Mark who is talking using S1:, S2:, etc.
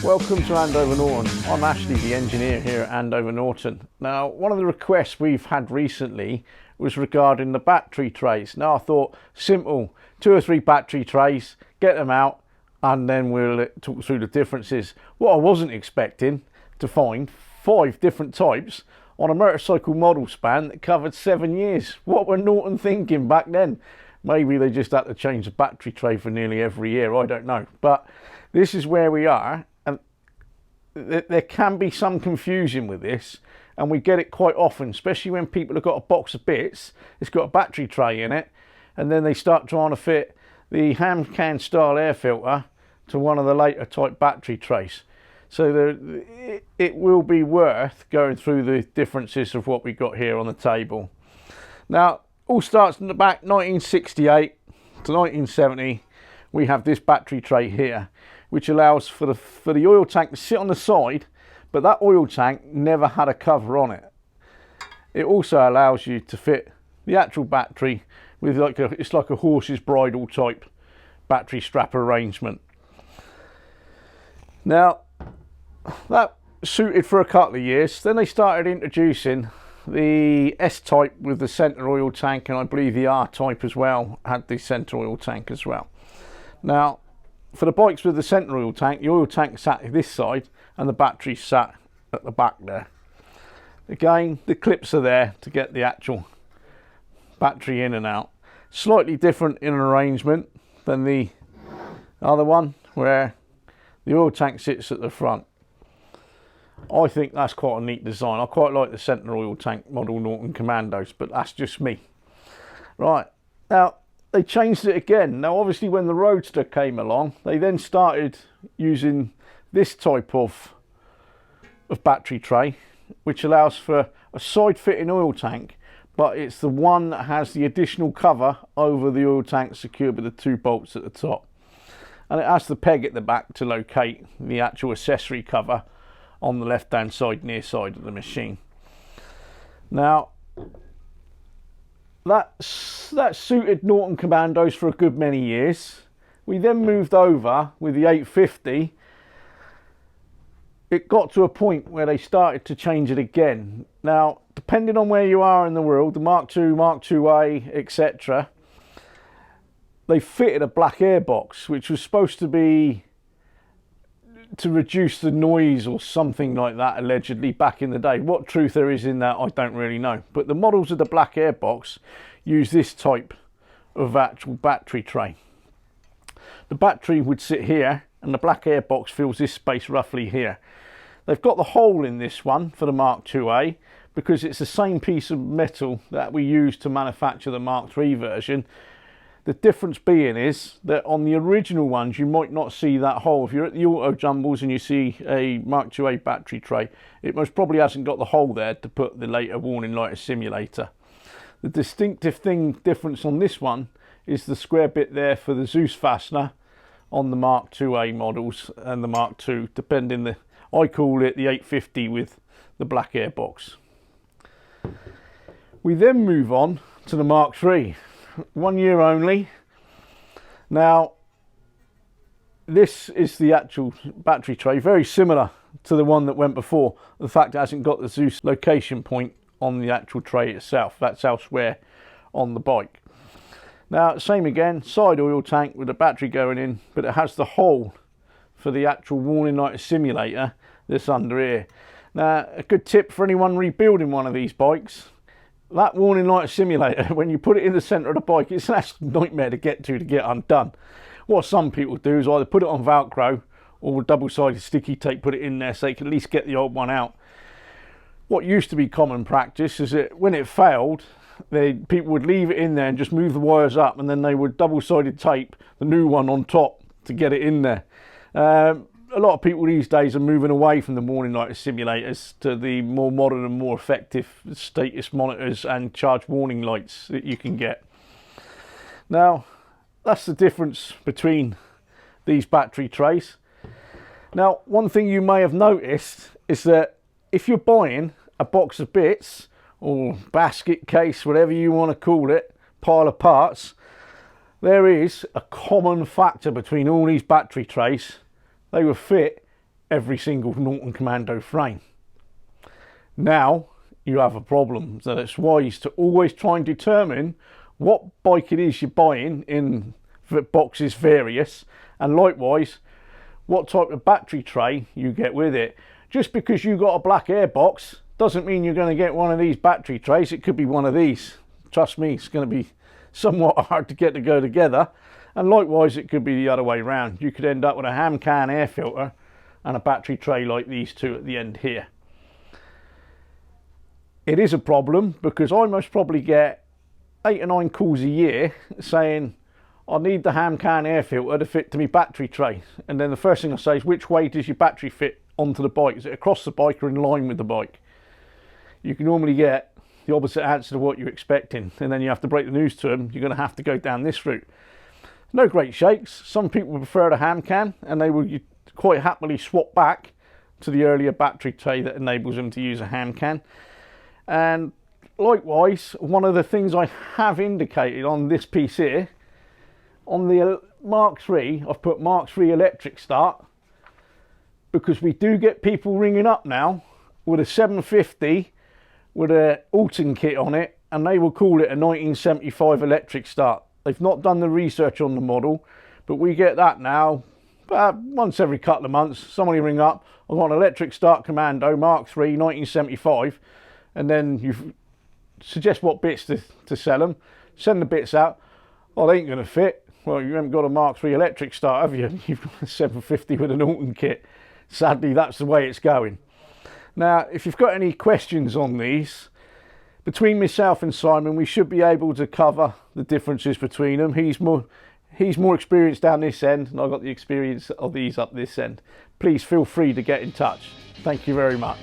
S1: Welcome to Andover Norton. I'm Ashley, the engineer here at Andover Norton. Now, one of the requests we've had recently was regarding the battery trays. Now I thought, simple, 2 or 3 battery trays, get them out, and then we'll talk through the differences. What I wasn't expecting to find 5 different types on a motorcycle model span that covered 7 years. What were Norton thinking back then? Maybe they just had to change the battery tray for nearly every year, I don't know. But this is where we are, and there can be some confusion with this, and we get it quite often, especially when people have got a box of bits, it's got a battery tray in it, and then they start trying to fit the ham can style air filter to one of the later type battery trays. So it will be worth going through the differences of what we got here on the table. Now, all starts in the back, 1968 to 1970. We have this battery tray here, which allows for the oil tank to sit on the side, but that oil tank never had a cover on it. It also allows you to fit the actual battery with it's like a horse's bridle type battery strap arrangement. Now, that suited for a couple of years. Then they started introducing the S-type with the centre oil tank, and I believe the R-type as well had the centre oil tank as well. Now, for the bikes with the centre oil tank, the oil tank sat at this side and the battery sat at the back there. Again, the clips are there to get the actual battery in and out. Slightly different in an arrangement than the other one, where the oil tank sits at the front. I think that's quite a neat design. I quite like the centre oil tank model Norton Commandos, but that's just me. Right, now they changed it again. Now obviously when the Roadster came along, they then started using this type of battery tray, which allows for a side fitting oil tank, but it's the one that has the additional cover over the oil tank secured with the 2 bolts at the top. And it has the peg at the back to locate the actual accessory cover on the left hand side, near side of the machine. Now that suited Norton Commandos for a good many years. We then moved over with the 850. It got to a point where they started to change it again. Now, depending on where you are in the world, the Mk2, Mk2A, etc., they fitted a black airbox, which was supposed to be to reduce the noise or something like that, allegedly, back in the day. What truth there is in that, I don't really know. But the models of the black airbox use this type of actual battery tray. The battery would sit here, and the black airbox fills this space roughly here. They've got the hole in this one for the Mk2A because it's the same piece of metal that we use to manufacture the Mk3 version. The difference being is that on the original ones you might not see that hole. If you're at the auto jumbles and you see a Mk2A battery tray, it most probably hasn't got the hole there to put the later warning light simulator. The distinctive difference on this one is the square bit there for the Zeus fastener on the Mk2A models and the Mk2, depending I call it the 850 with the black airbox. We then move on to the Mk3. 1 year only. Now this is the actual battery tray, very similar to the one that went before. The fact it hasn't got the Zeus location point on the actual tray itself, that's elsewhere on the bike. Now same again, side oil tank with the battery going in, but it has the hole for the actual warning light simulator that's under here. Now a good tip for anyone rebuilding one of these bikes: that warning light simulator, when you put it in the centre of the bike, it's an absolute nightmare to get undone. What some people do is either put it on velcro or with double-sided sticky tape put it in there so they can at least get the old one out. What used to be common practice is that when it failed, people would leave it in there and just move the wires up, and then they would double-sided tape the new one on top to get it in there. A lot of people these days are moving away from the warning light simulators to the more modern and more effective status monitors and charge warning lights that you can get. Now, that's the difference between these battery trays. Now, one thing you may have noticed is that if you're buying a box of bits or basket case, whatever you want to call it, pile of parts, there is a common factor between all these battery trays. They were fit every single Norton Commando frame. Now you have a problem, so it's wise to always try and determine what bike it is you're buying in boxes various, and likewise what type of battery tray you get with it. Just because you got a black airbox doesn't mean you're going to get one of these battery trays. It could be one of these. Trust me, it's going to be somewhat hard to get to go together. And likewise, it could be the other way around. You could end up with a ham can air filter and a battery tray like these two at the end here. It is a problem because I most probably get 8 or 9 calls a year saying I need the ham can air filter to fit to my battery tray. And then the first thing I say is, which way does your battery fit onto the bike? Is it across the bike or in line with the bike? You can normally get the opposite answer to what you're expecting, and then you have to break the news to them. You're going to have to go down this route. No great shakes. Some people prefer the ham can, and they will quite happily swap back to the earlier battery tray that enables them to use a ham can. And likewise, one of the things I have indicated on this piece here, on the Mk3, I've put Mk3 electric start, because we do get people ringing up now with a 750 with an Alton kit on it, and they will call it a 1975 electric start. They've not done the research on the model, but we get that now about once every couple of months. Somebody ring up, I want an electric start Commando Mk3 1975, and then you suggest what bits to sell them, send the bits out. Oh, they ain't going to fit. Well, you haven't got a Mk3 electric start, have you? You've got a 750 with an Alton kit. Sadly, that's the way it's going. Now, if you've got any questions on these, between myself and Simon, we should be able to cover the differences between them. He's more experienced down this end, and I've got the experience of these up this end. Please feel free to get in touch. Thank you very much.